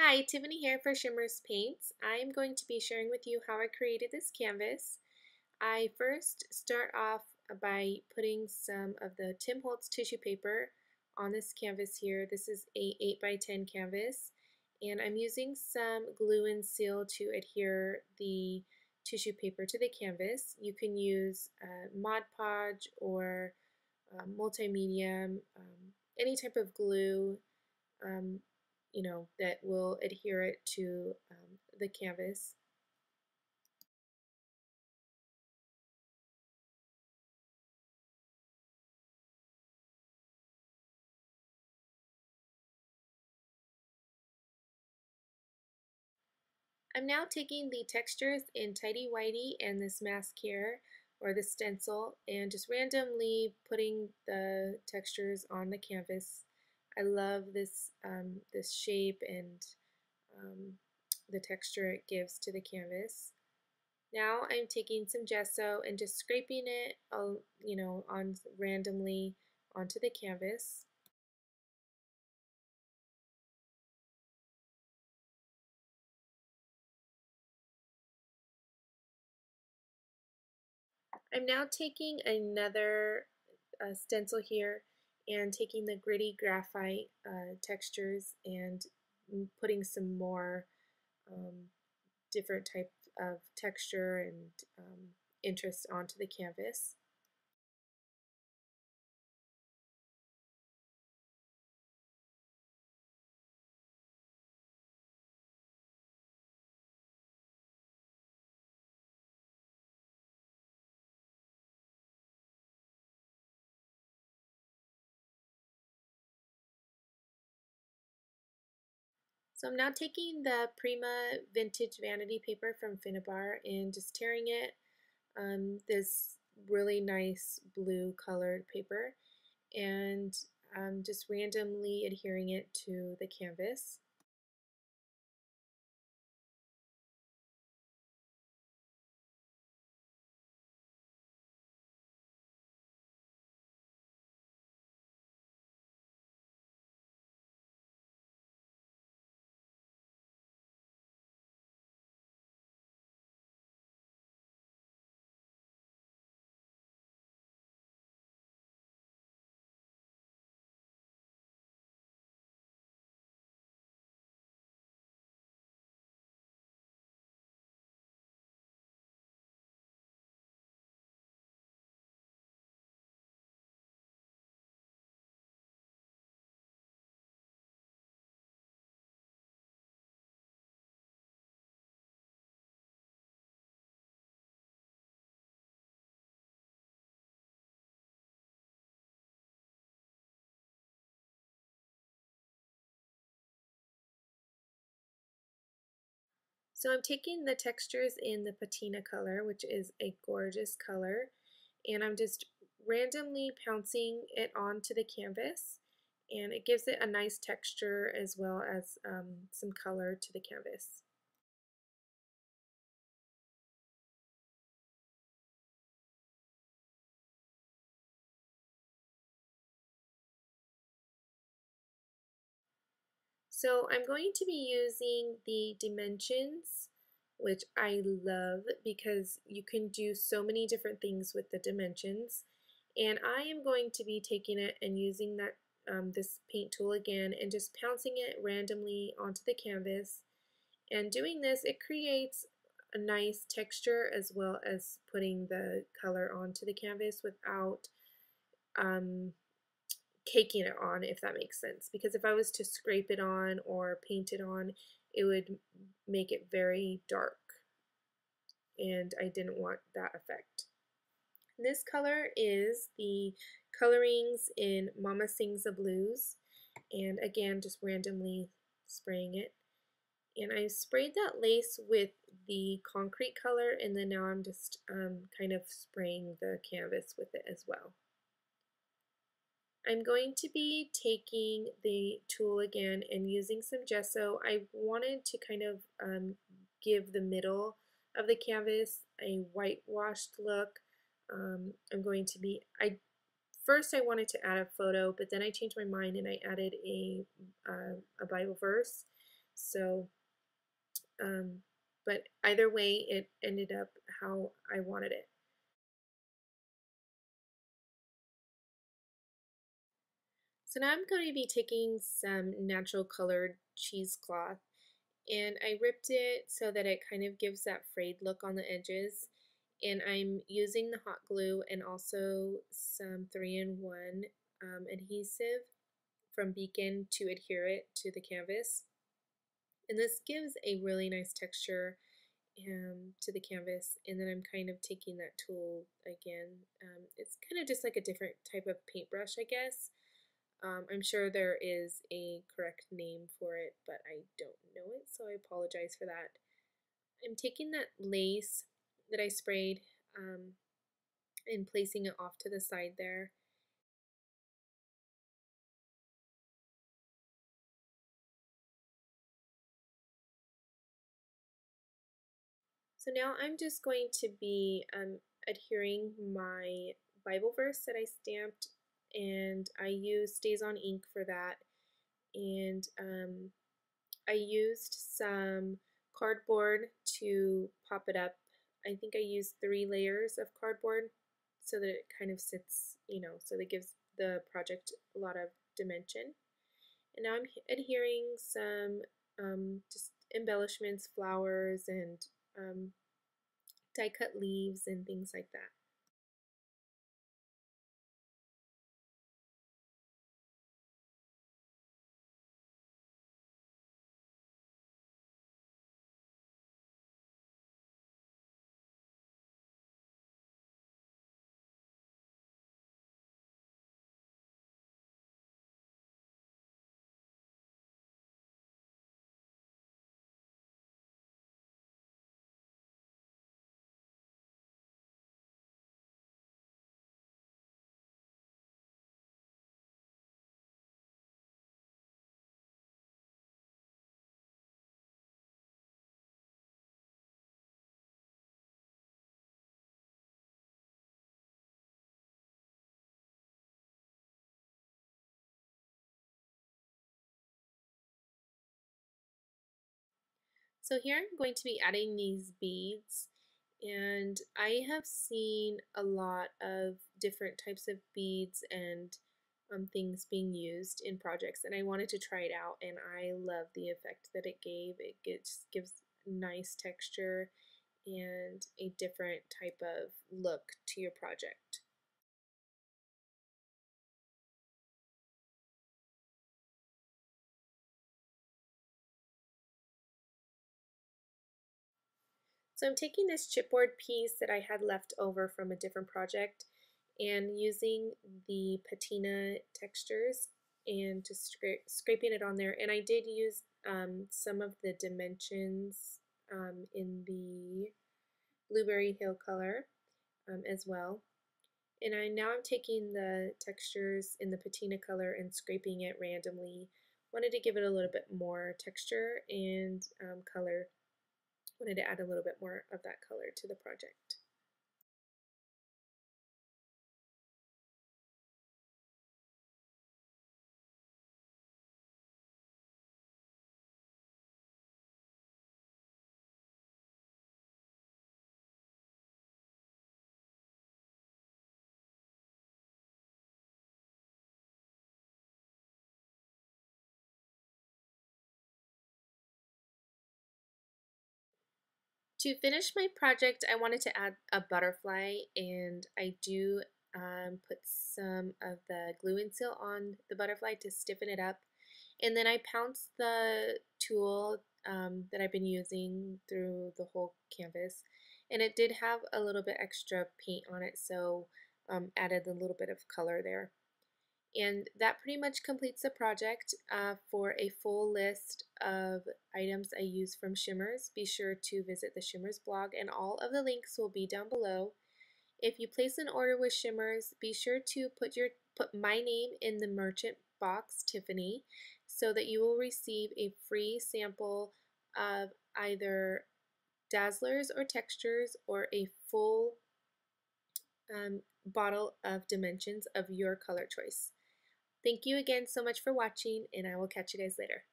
Hi, Tiffany here for Shimmerz Paints. I'm going to be sharing with you how I created this canvas. I first start off by putting some of the Tim Holtz tissue paper on this canvas here. This is a 8x10 canvas, and I'm using some glue and seal to adhere the tissue paper to the canvas. You can use Mod Podge or multimedia, any type of glue um, that will adhere it to the canvas. I'm now taking the textures in Tidy Whitey and this mask here, or the stencil, and just randomly putting the textures on the canvas. I love this shape and um, the texture it gives to the canvas. Now I'm taking some gesso and just scraping it, on randomly onto the canvas. I'm now taking another stencil here and taking the gritty graphite textures and putting some more um, different type of texture and interest onto the canvas. So I'm now taking the Prima Vintage Vanity paper from Finnabar and just tearing it, this really nice blue colored paper, and just randomly adhering it to the canvas. So I'm taking the textures in the patina color, which is a gorgeous color, and I'm just randomly pouncing it onto the canvas, and it gives it a nice texture as well as some color to the canvas. So I'm going to be using the dimensions, which I love because you can do so many different things with the dimensions. And I am going to be taking it and using that this paint tool again and just pouncing it randomly onto the canvas. And doing this, it creates a nice texture as well as putting the color onto the canvas without um, caking it on, if that makes sense. Because if I was to scrape it on or paint it on, it would make it very dark, and I didn't want that effect. This color is the colorings in Mama Sings the Blues, and again, just randomly spraying it. And I sprayed that lace with the concrete color, and then now I'm just kind of spraying the canvas with it as well. I'm going to be taking the tool again and using some gesso. I wanted to kind of give the middle of the canvas a whitewashed look. I'm going to be, first I wanted to add a photo, but then I changed my mind and I added a Bible verse. So, but either way, it ended up how I wanted it. So now I'm going to be taking some natural colored cheesecloth, and I ripped it so that it kind of gives that frayed look on the edges. And I'm using the hot glue and also some 3-in-1 adhesive from Beacon to adhere it to the canvas. And this gives a really nice texture to the canvas. And then I'm kind of taking that tool again. It's kind of just like a different type of paintbrush, I guess. I'm sure there is a correct name for it, but I don't know it, so I apologize for that. I'm taking that lace that I sprayed and placing it off to the side there. So now I'm just going to be adhering my Bible verse that I stamped, and I used Stays on ink for that. And I used some cardboard to pop it up. I think I used 3 layers of cardboard so that it kind of sits, so that gives the project a lot of dimension. And now I'm adhering some just embellishments, flowers, and die cut leaves and things like that. So here I'm going to be adding these beads, and I have seen a lot of different types of beads and things being used in projects, and I wanted to try it out, and I love the effect that it gave. It gives nice texture and a different type of look to your project. So I'm taking this chipboard piece that I had left over from a different project and using the patina textures and just scraping it on there. And I did use some of the dimensions in the Blueberry Hill color as well. And now I'm taking the textures in the patina color and scraping it randomly. Wanted to give it a little bit more texture and color. Wanted to add a little bit more of that color to the project. To finish my project, I wanted to add a butterfly, and I do put some of the glue and seal on the butterfly to stiffen it up. And then I pounced the tool that I've been using through the whole canvas, and it did have a little bit extra paint on it, so added a little bit of color there. And that pretty much completes the project. For a full list of items I use from Shimmerz, be sure to visit the Shimmerz blog, and all of the links will be down below. If you place an order with Shimmerz, be sure to put my name in the merchant box, Tiffany, so that you will receive a free sample of either dazzlers or textures or a full bottle of dimensions of your color choice. Thank you again so much for watching, and I will catch you guys later.